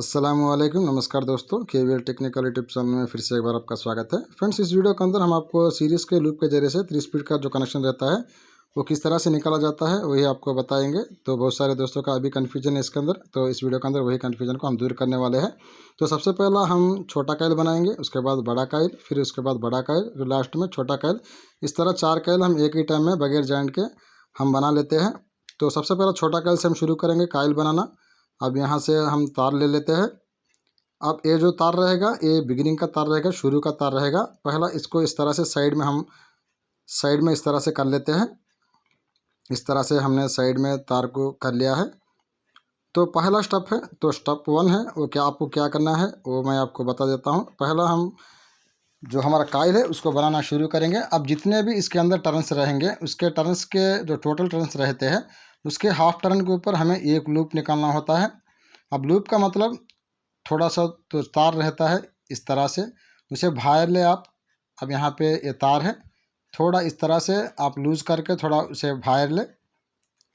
अस्सलामुअलैकुम, नमस्कार दोस्तों। केवीएल टेक्निकल यूट्यूब चैनल में फिर से एक बार आपका स्वागत है। फ्रेंड्स, इस वीडियो के अंदर हम आपको सीरीज़ के लूप के जरिए से 3 स्पीड का जो कनेक्शन रहता है वो किस तरह से निकाला जाता है वही आपको बताएंगे। तो बहुत सारे दोस्तों का अभी कन्फ्यूजन है इसके अंदर, तो इस वीडियो के अंदर वही कन्फ्यूजन को हम दूर करने वाले हैं। तो सबसे पहला हम छोटा कायल बनाएंगे, उसके बाद बड़ा कायल, फिर उसके बाद बड़ा कायल, फिर लास्ट में छोटा कायल। इस तरह 4 कायल हम एक ही टाइम में बगैर जॉइंट के हम बना लेते हैं। तो सबसे पहला छोटा कायल से हम शुरू करेंगे कायल बनाना। अब यहाँ से हम तार ले लेते हैं। अब ये जो तार रहेगा ये बिगिनिंग का तार रहेगा, शुरू का तार रहेगा। पहला इसको इस तरह से साइड में इस तरह से कर लेते हैं। इस तरह से हमने साइड में तार को कर लिया है। तो पहला स्टेप है, तो स्टेप 1 है वो क्या आपको क्या करना है वो मैं आपको बता देता हूँ। पहला हम जो हमारा कायल है उसको बनाना शुरू करेंगे। अब जितने भी इसके अंदर टर्न्स रहेंगे उसके टर्न्स के जो टोटल टर्न्स रहते हैं उसके हाफ टर्न के ऊपर हमें एक लूप निकालना होता है। अब लूप का मतलब थोड़ा सा तो तार रहता है इस तरह से, उसे बाहर ले आप। अब यहाँ पे ये तार है, थोड़ा इस तरह से आप लूज़ करके थोड़ा उसे बाहर ले।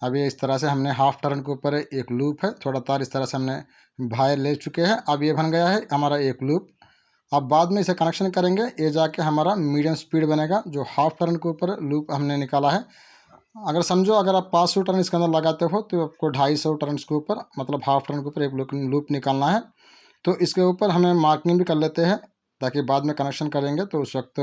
अब ये इस तरह से हमने हाफ टर्न के ऊपर एक लूप है, थोड़ा तार इस तरह से हमने बाहर ले चुके हैं। अब ये बन गया है हमारा एक लूप। अब बाद में इसे कनेक्शन करेंगे, ये जाके हमारा मीडियम स्पीड बनेगा जो हाफ टर्न के ऊपर लूप हमने निकाला है। अगर समझो अगर आप 500 टर्न इसके अंदर लगाते हो तो आपको 250 टर्न के ऊपर मतलब हाफ टर्न के ऊपर एक लूप निकालना है। तो इसके ऊपर हमें मार्किंग भी कर लेते हैं ताकि बाद में कनेक्शन करेंगे तो उस वक्त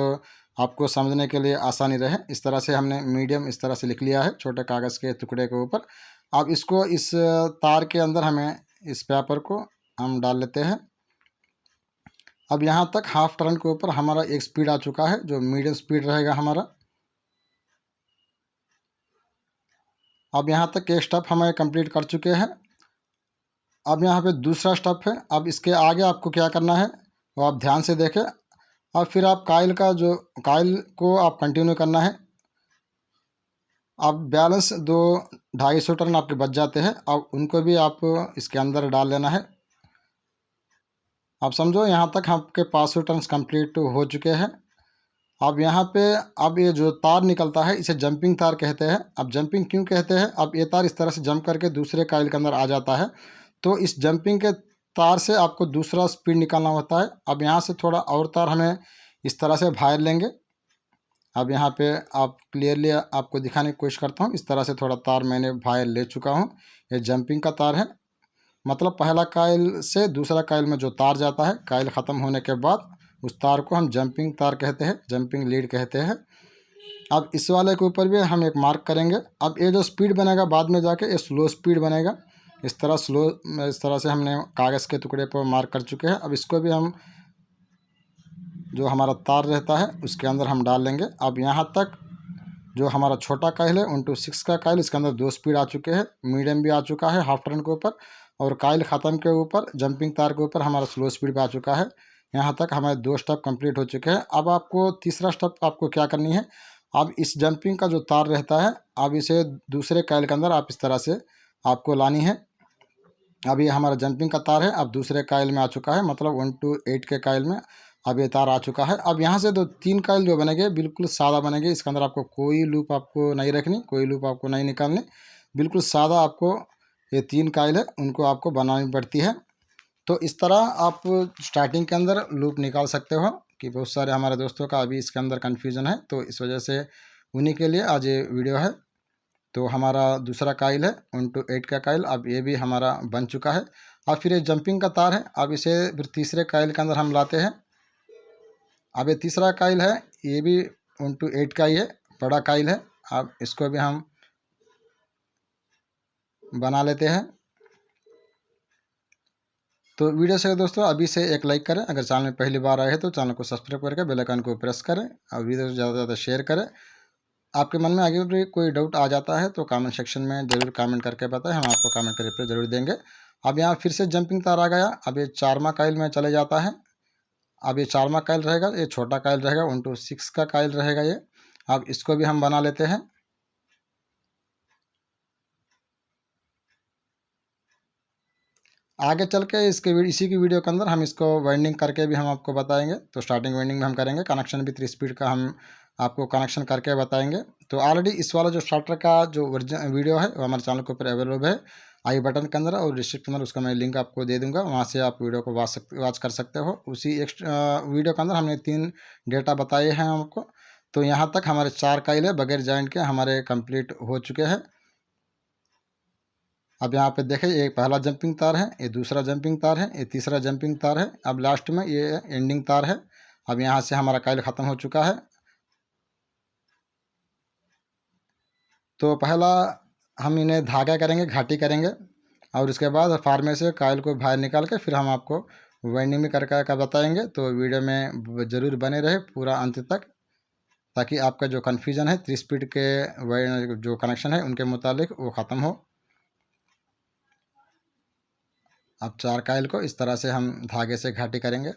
आपको समझने के लिए आसानी रहे। इस तरह से हमने मीडियम इस तरह से लिख लिया है छोटे कागज़ के टुकड़े के ऊपर। अब इसको इस तार के अंदर हमें इस पेपर को हम डाल लेते हैं। अब यहाँ तक हाफ टर्न के ऊपर हमारा एक स्पीड आ चुका है जो मीडियम स्पीड रहेगा हमारा। अब यहाँ तक एक स्टेप हमें कंप्लीट कर चुके हैं। अब यहाँ पे दूसरा स्टेप है। अब इसके आगे आपको क्या करना है वो आप ध्यान से देखें। अब फिर आप कायल को आप कंटिन्यू करना है। अब बैलेंस 250 टर्न आपके बच जाते हैं, अब उनको भी आप इसके अंदर डाल लेना है। अब समझो यहाँ तक आपके 500 टर्न कंप्लीट हो चुके हैं। अब यहाँ पे अब ये जो तार निकलता है इसे जंपिंग तार कहते हैं। अब जंपिंग क्यों कहते हैं, अब ये तार इस तरह से जंप करके दूसरे कायल के अंदर आ जाता है, तो इस जंपिंग के तार से आपको दूसरा स्पीड निकालना होता है। अब यहाँ से थोड़ा और तार हमें इस तरह से बाहर लेंगे। अब यहाँ पे आप क्लियरली आपको दिखाने की कोशिश करता हूँ। इस तरह से थोड़ा तार मैंने बाहर ले चुका हूँ। ये जंपिंग का तार है, मतलब पहला कायल से दूसरा कायल में जो तार जाता है कायल ख़त्म होने के बाद उस तार को हम जंपिंग तार कहते हैं, जंपिंग लीड कहते हैं। अब इस वाले के ऊपर भी हम एक मार्क करेंगे। अब ये जो स्पीड बनेगा बाद में जाके ये स्लो स्पीड बनेगा। इस तरह से हमने कागज़ के टुकड़े पर मार्क कर चुके हैं। अब इसको भी हम जो हमारा तार रहता है उसके अंदर हम डाल लेंगे। अब यहाँ तक जो हमारा छोटा कायल है 1/6 का कायल, इसके अंदर 2 स्पीड आ चुके हैं, मीडियम भी आ चुका है हाफ टर्न के ऊपर, और कायल ख़त्म के ऊपर जंपिंग तार के ऊपर हमारा स्लो स्पीड भी आ चुका है। यहाँ तक हमारे 2 स्टेप कंप्लीट हो चुके हैं। अब आपको तीसरा स्टेप आपको क्या करनी है, अब इस जंपिंग का जो तार रहता है अब इसे दूसरे कायल के अंदर आप इस तरह से आपको लानी है। अब ये हमारा जंपिंग का तार है, अब दूसरे कायल में आ चुका है, मतलब 1/8 के कायल में अब ये तार आ चुका है। अब यहाँ से 3 कायल जो बनेंगे बिल्कुल सादा बनेंगे, इसके अंदर आपको कोई लूप आपको नहीं रखनी, कोई लूप आपको नहीं निकालनी, बिल्कुल सादा आपको ये 3 कायल है उनको आपको बनानी पड़ती है। तो इस तरह आप स्टार्टिंग के अंदर लूप निकाल सकते हो कि बहुत सारे हमारे दोस्तों का अभी इसके अंदर कन्फ्यूज़न है, तो इस वजह से उन्हीं के लिए आज ये वीडियो है। तो हमारा दूसरा कायल है 1/8 का कायल, अब ये भी हमारा बन चुका है। अब फिर ये जंपिंग का तार है, अब इसे फिर तीसरे कायल के अंदर हम लाते हैं। अब ये तीसरा कायल है, ये भी 1/8 का ही है, बड़ा कायल है। अब इसको भी हम बना लेते हैं। तो वीडियो से दोस्तों अभी से एक लाइक करें, अगर चैनल में पहली बार आए हैं तो चैनल को सब्सक्राइब करके बेल आइकन को प्रेस करें और वीडियो को ज़्यादा से ज़्यादा शेयर करें। आपके मन में आगे भी कोई डाउट आ जाता है तो कमेंट सेक्शन में ज़रूर कमेंट करके बताएं, हम आपको कमेंट के रिप्लाई ज़रूर देंगे। अब यहाँ फिर से जंपिंग तार आ गया, अब ये 4वां कायल में चले जाता है। अब ये 4वां कायल रहेगा, ये छोटा कायल रहेगा, 1/6 का कायल रहेगा ये। अब इसको भी हम बना लेते हैं। आगे चल के इसी की वीडियो के अंदर हम इसको वाइंडिंग करके भी हम आपको बताएंगे। तो स्टार्टिंग वाइंडिंग में हम करेंगे, कनेक्शन भी 3 स्पीड का हम आपको कनेक्शन करके बताएंगे। तो ऑलरेडी इस वाला जो स्टार्टर का जो वर्जन वीडियो है वो हमारे चैनल के ऊपर अवेलेबल है, आई बटन के अंदर और डिस्क्रिप्शन के अंदर उसका मैं लिंक आपको दे दूंगा, वहाँ से आप वीडियो को वॉच कर सकते हो। उसी वीडियो के अंदर हमने 3 डेटा बताए हैं आपको। तो यहाँ तक हमारे 4 काइल है बगैर जॉइंट के हमारे कंप्लीट हो चुके हैं। अब यहाँ पे देखें, ये पहला जंपिंग तार है, ये दूसरा जंपिंग तार है, ये तीसरा जंपिंग तार है, अब लास्ट में ये एंडिंग तार है। अब यहाँ से हमारा काइल ख़त्म हो चुका है। तो पहला हम इन्हें धागा करेंगे, घाटी करेंगे, और उसके बाद फार्मे से काइल को बाहर निकाल के फिर हम आपको वाइंडिंग में कर बताएंगे। तो वीडियो में ज़रूर बने रहे पूरा अंत तक, ताकि आपका जो कन्फ्यूज़न है 3 स्पीड के जो कनेक्शन है उनके मुतालिक वो ख़त्म हो। अब 4 काइल को इस तरह से हम धागे से घाटी करेंगे।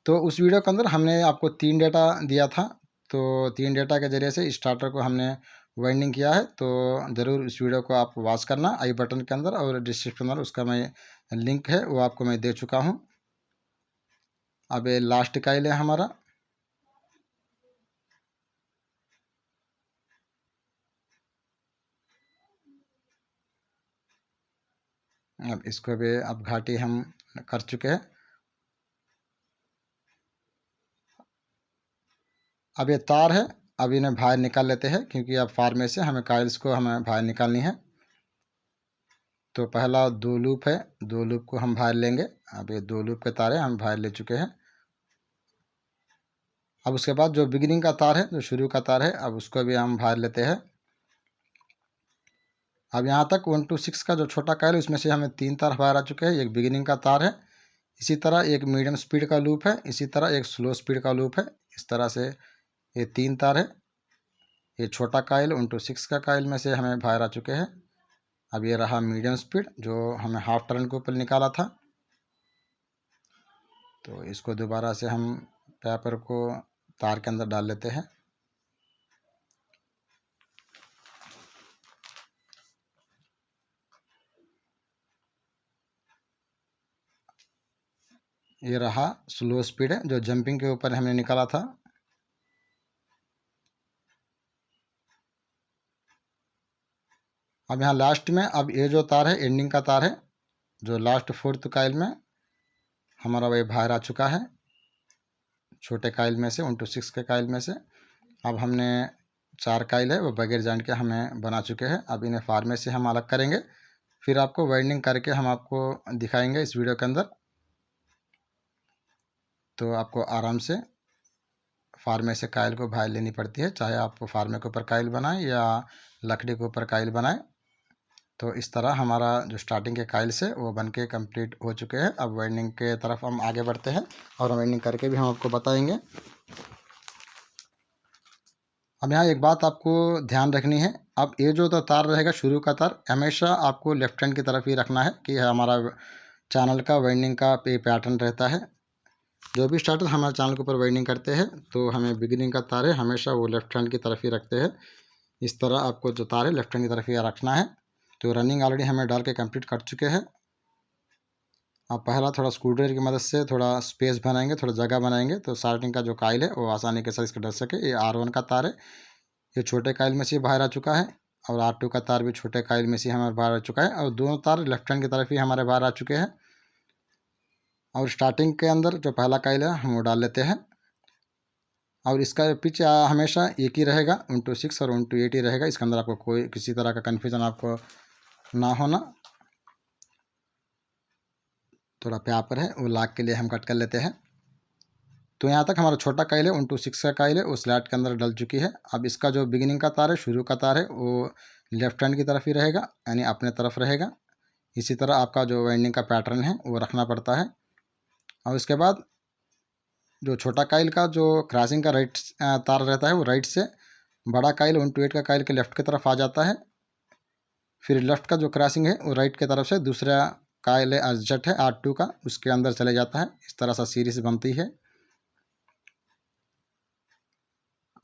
तो उस वीडियो के अंदर हमने आपको 3 डेटा दिया था, तो 3 डेटा के ज़रिए से स्टार्टर को हमने वाइंडिंग किया है। तो ज़रूर इस वीडियो को आप वॉच करना, आई बटन के अंदर और डिस्क्रिप्शन में उसका मैं लिंक है वो आपको मैं दे चुका हूँ। अब ये लास्ट काइल है हमारा। अब इसको भी अब घाटी हम कर चुके हैं। अब ये तार है, अब इन्हें बाहर निकाल लेते हैं, क्योंकि अब फार्मे से हमें काइल्स को हमें बाहर निकालनी है। तो पहला 2 लूप है, 2 लूप को हम बाहर लेंगे। अब ये 2 लूप के तारे हम बाहर ले चुके हैं। अब उसके बाद जो बिगिनिंग का तार है, जो शुरू का तार है, अब उसको भी हम बाहर लेते हैं। अब यहाँ तक 1 to 6 का जो छोटा काइल है उसमें से हमें 3 तार बाहर आ चुके हैं। एक बिगिनिंग का तार है, इसी तरह एक मीडियम स्पीड का लूप है, इसी तरह एक स्लो स्पीड का लूप है। इस तरह से ये 3 तार है। ये छोटा काइल 1 to 6 का काइल में से हमें बाहर आ चुके हैं। अब ये रहा मीडियम स्पीड जो हमें हाफ टर्न के ऊपर निकाला था। तो इसको दोबारा से हम पेपर को तार के अंदर डाल लेते हैं। ये रहा स्लो स्पीड है जो जंपिंग के ऊपर हमने निकाला था। अब यहाँ लास्ट में अब ये जो तार है एंडिंग का तार है, जो लास्ट 4th काइल में हमारा वही बाहर आ चुका है, छोटे काइल में से 1 to 6 के काइल में से। अब हमने 4 काइल है वो बगैर जॉइंट के हमें बना चुके हैं। अब इन्हें फार्मे से हम अलग करेंगे, फिर आपको वाइंडिंग करके हम आपको दिखाएंगे इस वीडियो के अंदर। तो आपको आराम से फार्मे से काइल को बाहर लेनी पड़ती है, चाहे आप फार्मे के ऊपर काइल बनाएं या लकड़ी के ऊपर काइल बनाएं। तो इस तरह हमारा जो स्टार्टिंग के काइल्स है वो बन के कम्प्लीट हो चुके हैं। अब वाइंडिंग के तरफ हम आगे बढ़ते हैं और वाइंडिंग करके भी हम आपको बताएंगे। अब यहाँ एक बात आपको ध्यान रखनी है, अब ये जो तो तार रहेगा शुरू का तार हमेशा आपको लेफ्ट हैंड की तरफ ही रखना है, कि हमारा चैनल का वाइंडिंग का पे पैटर्न रहता है। जो भी स्टार्टर हमारे चैनल के ऊपर वाइंडिंग करते हैं तो हमें बिगिनिंग का तार है हमेशा वो लेफ्ट हैंड की तरफ ही रखते हैं। इस तरह आपको जो तार है लेफ्ट हैंड की तरफ ही रखना है। तो रनिंग ऑलरेडी हमें डाल के कंप्लीट कर चुके हैं। अब पहला थोड़ा स्क्रूड्राइवर की मदद से थोड़ा स्पेस बनाएंगे, थोड़ा जगह बनाएंगे, तो स्टार्टिंग का जो काइल है वो आसानी के साथ इसको डल सके। ये R1 का तार है, ये छोटे काइल में से बाहर आ चुका है, और R2 का तार भी छोटे काइल में से हमारे बाहर आ चुका है, और दोनों तार लेफ्ट हैंड की तरफ ही हमारे बाहर आ चुके हैं। और स्टार्टिंग के अंदर जो पहला काइल है हम वो डाल लेते हैं, और इसका पिच हमेशा एक ही रहेगा, 1 to 6 और 1 to 8 ही रहेगा। इसके अंदर आपको कोई किसी तरह का कन्फ्यूज़न आपको ना होना। थोड़ा पेपर है वो लाग के लिए हम कट कर लेते हैं। तो यहाँ तक हमारा छोटा काइल है 1 to 6 का काइल है वो स्लैट के अंदर डल चुकी है। अब इसका जो बिगिनिंग का तार है शुरू का तार है वो लेफ्ट हैंड की तरफ ही रहेगा, यानी अपने तरफ रहेगा। इसी तरह आपका जो वाइंडिंग का पैटर्न है वो रखना पड़ता है। और उसके बाद जो छोटा काइल का जो क्रॉसिंग का राइट तार रहता है वो राइट से, बड़ा काइल 1 to 8 का काइल के लेफ्ट की तरफ आ जाता है। फिर लेफ्ट का जो क्रॉसिंग है वो राइट की तरफ से दूसरा काइल है जट है R2 का, उसके अंदर चले जाता है। इस तरह से सीरीज बनती है।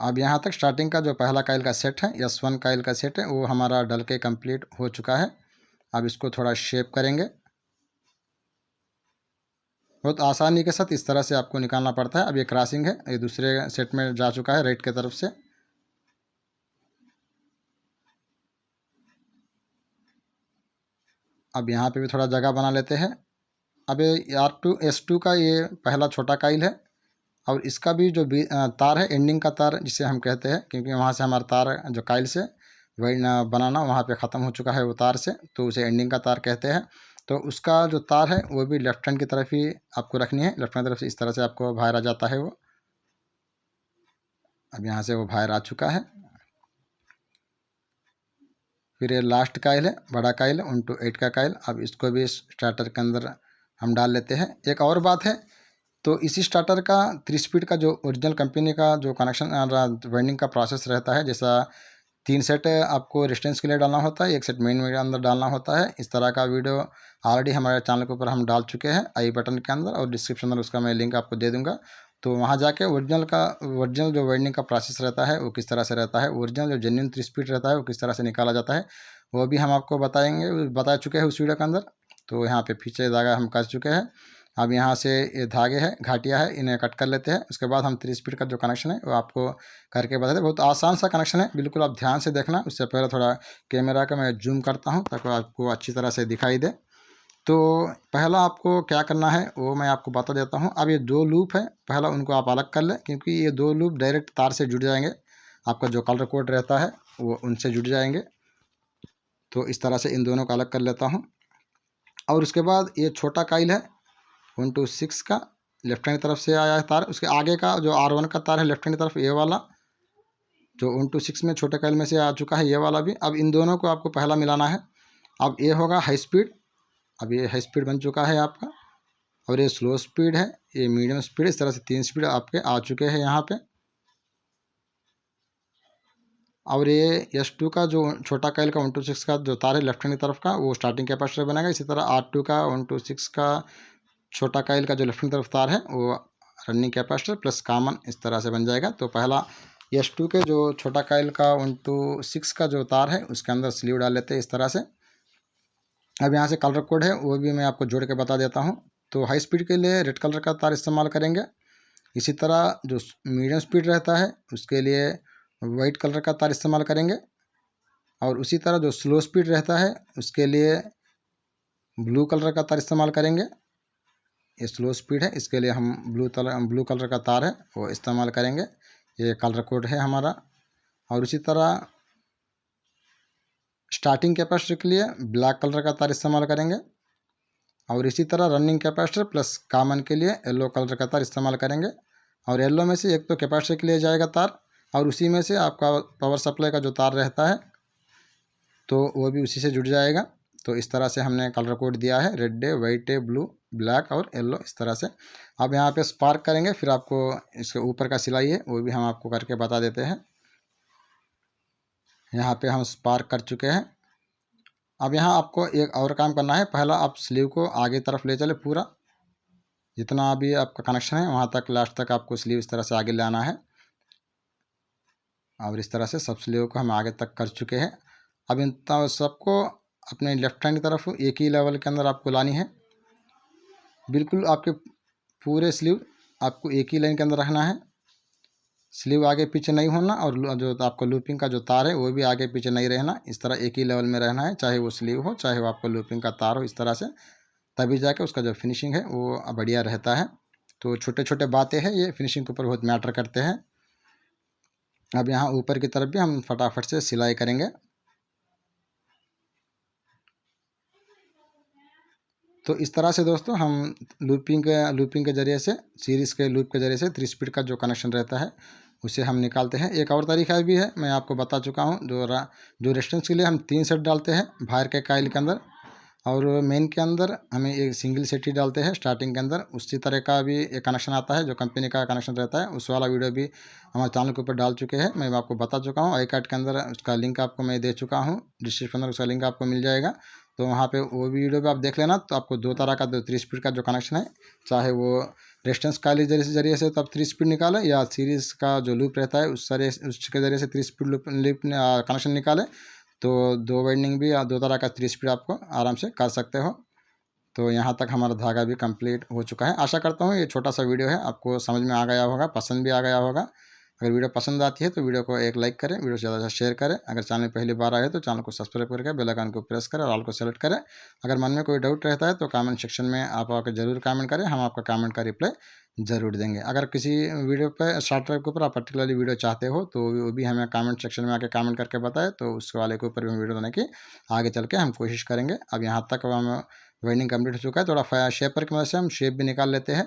अब यहाँ तक स्टार्टिंग का जो पहला काइल का सेट है S1 काइल का सेट है वो हमारा डल के कंप्लीट हो चुका है। अब इसको थोड़ा शेप करेंगे। बहुत आसानी के साथ इस तरह से आपको निकालना पड़ता है। अब ये क्रॉसिंग है, ये दूसरे सेट में जा चुका है राइट की तरफ से। अब यहाँ पे भी थोड़ा जगह बना लेते हैं। अब ये R2S2 का ये पहला छोटा काइल है और इसका भी जो तार है, एंडिंग का तार जिसे हम कहते हैं, क्योंकि वहाँ से हमारा तार जो काइल से वही बनाना वहाँ पे ख़त्म हो चुका है वो तार से, तो उसे एंडिंग का तार कहते हैं। तो उसका जो तार है वो भी लेफ्ट हैंड की तरफ ही आपको रखनी है। लेफ्ट हैंड की तरफ से इस तरह से आपको बाहर आ जाता है वो। अब यहाँ से वो बाहर आ चुका है। फिर ये लास्ट काइल है, बड़ा काइल है 1/8 का काइल। अब इसको भी स्टार्टर के अंदर हम डाल लेते हैं। एक और बात है, तो इसी स्टार्टर का 3 स्पीड का जो ओरिजिनल कंपनी का जो कनेक्शन वाइंडिंग का प्रोसेस रहता है, जैसा 3 सेट आपको रेजिस्टेंस के लिए डालना होता है, 1 सेट मेन में अंदर डालना होता है। इस तरह का वीडियो ऑलरेडी हमारे चैनल के ऊपर हम डाल चुके हैं, आई बटन के अंदर और डिस्क्रिप्शन में उसका मैं लिंक आपको दे दूंगा। तो वहाँ जाके ओरिजिनल जो वाइंडिंग का प्रोसेस रहता है वो किस तरह से रहता है, ओरिजिनल जो जेन्युइन 3 स्पीड रहता है वो किस तरह से निकाला जाता है, वो भी हम आपको बता चुके हैं उस वीडियो के अंदर। तो यहाँ पे पीछे धागा हम कर चुके हैं। अब यहाँ से ये धागे हैं, घाटियाँ है, इन्हें कट कर लेते हैं। उसके बाद हम 3 स्पीड का जो कनेक्शन है वो आपको करके बताते हैं। बहुत आसान सा कनेक्शन है, बिल्कुल आप ध्यान से देखना। उससे पहले थोड़ा कैमरा का मैं जूम करता हूँ ताकि आपको अच्छी तरह से दिखाई दे। तो पहला आपको क्या करना है वो मैं आपको बता देता हूँ। अब ये 2 लूप है, पहला उनको आप अलग कर लें, क्योंकि ये 2 लूप डायरेक्ट तार से जुड़ जाएंगे। आपका जो कलर कोड रहता है वो उनसे जुड़ जाएंगे। तो इस तरह से इन दोनों को अलग कर लेता हूँ। और उसके बाद ये छोटा काइल है 1 to 6 का, लेफ्ट हैंड की तरफ से आया है तार। उसके आगे का जो R1 का तार है लेफ्ट हैंड की तरफ, ये वाला जो 1 to 6 में छोटे काइल में से आ चुका है, ये वाला भी। अब इन दोनों को आपको पहला मिलाना है। अब ये होगा हाई स्पीड, अब ये हाई स्पीड बन चुका है आपका। और ये स्लो स्पीड है, ये मीडियम स्पीड। इस तरह से 3 स्पीड आपके आ चुके हैं यहाँ पे। और ये S2 का जो छोटा काइल का 1 to 6 का जो तार है लेफ्ट हैंड की तरफ का, वो स्टार्टिंग कैपेसिटर बनेगा। इसी तरह R2 का 1 to 6 का छोटा काइल का जो लेफ्ट हैंड तरफ तार है वो रनिंग कैपेसिटर प्लस कॉमन इस तरह से बन जाएगा। तो पहला S2 के जो छोटा काइल का 1 to 6 का जो तार है उसके अंदर स्लीव डाल लेते हैं इस तरह से। अब यहाँ से कलर कोड है वो भी मैं आपको जोड़ के बता देता हूँ। तो हाई स्पीड के लिए रेड कलर का तार इस्तेमाल करेंगे। इसी तरह जो मीडियम स्पीड रहता है उसके लिए वाइट कलर का तार इस्तेमाल करेंगे। और उसी तरह जो स्लो स्पीड रहता है उसके लिए ब्लू कलर का तार इस्तेमाल करेंगे। ये स्लो स्पीड है, इसके लिए हम ब्लू कलर का तार है वो इस्तेमाल करेंगे। ये कलर कोड है हमारा। और उसी तरह स्टार्टिंग कैपेसिटर के लिए ब्लैक कलर का तार इस्तेमाल करेंगे। और इसी तरह रनिंग कैपेसिटर प्लस कॉमन के लिए येलो कलर का तार इस्तेमाल करेंगे। और येलो में से एक तो कैपेसिटर के लिए जाएगा तार, और उसी में से आपका पावर सप्लाई का जो तार रहता है तो वो भी उसी से जुड़ जाएगा। तो इस तरह से हमने कलर कोड दिया है, रेड है, वाइट है, ब्लू, ब्लैक और येलो इस तरह से। अब यहाँ पे स्पार्क करेंगे, फिर आपको इसके ऊपर का सिलाई है वो भी हम आपको करके बता देते हैं। यहाँ पे हम स्पार्क कर चुके हैं। अब यहाँ आपको एक और काम करना है। पहला आप स्लीव को आगे तरफ ले चले, पूरा जितना अभी आपका कनेक्शन है वहाँ तक लास्ट तक आपको स्लीव इस तरह से आगे ले आना है। और इस तरह से सब स्लीव को हम आगे तक कर चुके हैं। अब इन सबको अपने लेफ्ट हैंड की तरफ एक ही लेवल के अंदर आपको लानी है। बिल्कुल आपके पूरे स्लीव आपको एक ही लाइन के अंदर रखना है। स्लीव आगे पीछे नहीं होना, और जो आपका लूपिंग का जो तार है वो भी आगे पीछे नहीं रहना। इस तरह एक ही लेवल में रहना है, चाहे वो स्लीव हो चाहे वो आपका लूपिंग का तार हो, इस तरह से। तभी जाके उसका जो फिनिशिंग है वो बढ़िया रहता है। तो छोटे छोटे बातें हैं, ये फिनिशिंग के ऊपर बहुत मैटर करते हैं। अब यहाँ ऊपर की तरफ भी हम फटाफट से सिलाई करेंगे। तो इस तरह से दोस्तों हम लूपिंग के ज़रिए से, सीरीज़ के लूप के ज़रिए से 3 स्पीड का जो कनेक्शन रहता है उसे हम निकालते हैं। एक और तरीका भी है, मैं आपको बता चुका हूँ। जो रेजिस्टेंस के लिए हम 3 सेट डालते हैं बाहर के काइल के अंदर, और मेन के अंदर हमें एक सिंगल सेट ही डालते हैं स्टार्टिंग के अंदर। उसी तरह का भी एक कनेक्शन आता है जो कंपनी का कनेक्शन रहता है, उस वाला वीडियो भी हमारे चैनल के ऊपर डाल चुके हैं, मैं आपको बता चुका हूँ। आई कार्ड के अंदर उसका लिंक आपको मैं दे चुका हूँ, डिस्क्रिप्शन में उसका लिंक आपको मिल जाएगा। तो वहाँ पे वो वीडियो भी आप देख लेना। तो आपको 2 तरह का 3 स्पीड का जो कनेक्शन है, चाहे वो रेजिस्टेंस काइल के जरिए से तो आप 3 स्पीड निकालें, या सीरीज़ का जो लूप रहता है उसके ज़रिए से 3 स्पीड लूप कनेक्शन निकालें। तो 2 वाइंडिंग भी या 2 तरह का 3 स्पीड आपको आराम से कर सकते हो। तो यहाँ तक हमारा धागा भी कंप्लीट हो चुका है। आशा करता हूँ ये छोटा सा वीडियो है आपको समझ में आ गया होगा, पसंद भी आ गया होगा। अगर वीडियो पसंद आती है तो वीडियो को एक लाइक करें, वीडियो से ज़्यादा से शेयर करें। अगर चैनल में पहली बार आए तो चैनल को सब्सक्राइब करके बेल आइकन को प्रेस करें और ऑल को सेलेक्ट करें। अगर मन में कोई डाउट रहता है तो कमेंट सेक्शन में आप आकर ज़रूर कमेंट करें, हम आपका कमेंट का रिप्लाई ज़रूर देंगे। अगर किसी वीडियो पे शॉर्ट ट्रिप के ऊपर आप पर्टिकुलरली वीडियो चाहते हो तो वो भी हमें कमेंट सेक्शन में आके कमेंट करके बताएं, तो उस वाले के ऊपर भी हम वीडियो बनाने की आगे चल के हम कोशिश करेंगे। अब यहाँ तक हम वेल्डिंग कंप्लीट हो चुका है। थोड़ा शेपर की मदद से हम शेप भी निकाल लेते हैं।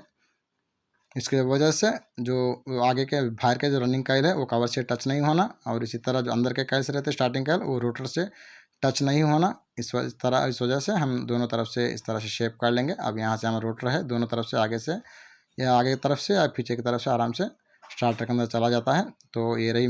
इसके वजह से जो आगे के बाहर के जो रनिंग कॉइल है वो कवर से टच नहीं होना, और इसी तरह जो अंदर के कॉइल्स रहते हैं स्टार्टिंग कॉइल वो रोटर से टच नहीं होना। इस वजह से हम दोनों तरफ से इस तरह से शेप कर लेंगे। अब यहाँ से हम रोटर है दोनों तरफ से आगे से या आगे की तरफ से या पीछे की तरफ से आराम से स्टार्टर के अंदर चला जाता है। तो ये रही